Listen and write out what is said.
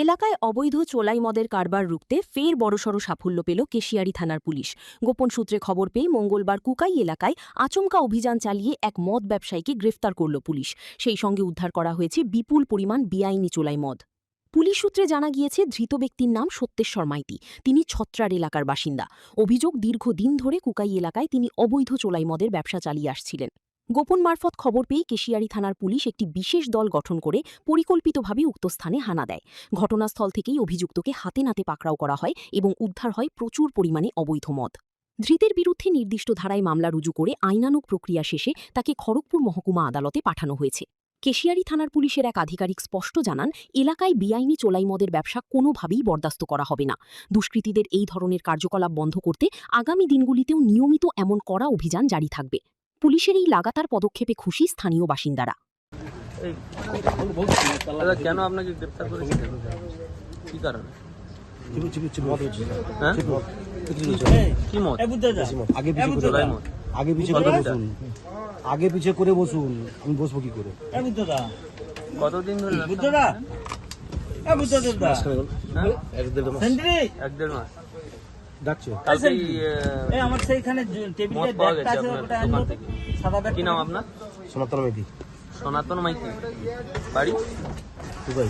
এলাকায় অবৈধ চোলাই মদের কারবার রুখতে ফের বড়সড় সাফল্য পেল কেশিয়ারি থানার পুলিশ। গোপন সূত্রে খবর পেয়ে মঙ্গলবার কুকাই এলাকায় আচমকা অভিযান চালিয়ে এক মদ ব্যবসায়ীকে গ্রেফতার করল পুলিশ। সেই সঙ্গে উদ্ধার করা হয়েছে বিপুল পরিমাণ বেআইনি চোলাই মদ। পুলিশ সূত্রে জানা গিয়েছে ধৃত ব্যক্তির নাম সত্যেশ্বর মাইতি। তিনি ছত্রার এলাকার বাসিন্দা। অভিযোগ, দীর্ঘদিন ধরে কুকাই এলাকায় তিনি অবৈধ চোলাই মদের ব্যবসা চালিয়ে আসছিলেন। গোপন মারফত খবর পেয়ে কেশিয়ারি থানার পুলিশ একটি বিশেষ দল গঠন করে পরিকল্পিতভাবে উক্ত স্থানে হানা দেয়। ঘটনাস্থল থেকেই অভিযুক্তকে হাতে নাতে পাকড়াও করা হয় এবং উদ্ধার হয় প্রচুর পরিমাণে অবৈধ মদ। ধৃতের বিরুদ্ধে নির্দিষ্ট ধারায় মামলা রুজু করে আইনানুগ প্রক্রিয়া শেষে তাকে খড়গপুর মহকুমা আদালতে পাঠানো হয়েছে। কেশিয়ারি থানার পুলিশের এক আধিকারিক স্পষ্ট জানান, এলাকায় বেআইনি চোলাই মদের ব্যবসা কোনোভাবেই বরদাস্ত করা হবে না। দুষ্কৃতীদের এই ধরনের কার্যকলাপ বন্ধ করতে আগামী দিনগুলিতেও নিয়মিত এমন কড়া অভিযান জারি থাকবে। পুলিশের এই লাগাতার পদক্ষেপে খুশি স্থানীয় বাসিন্দারা। কেন আপনাকে গ্রেফতার করেছে? কি কারণে? আগে পিছে করে বসুন, আমি বসবো কি করে? কতদিন ধরে? এক দেড় মাস ডাকছো? আমার সেইখানে টেবিলে ব্যাগটা আছে, ওটা আনলো। সাদা ব্যাগ। কি নাম আপনার? সনাতন মাইতি। সনাতন মাইতি। বাড়ি? কুকাই।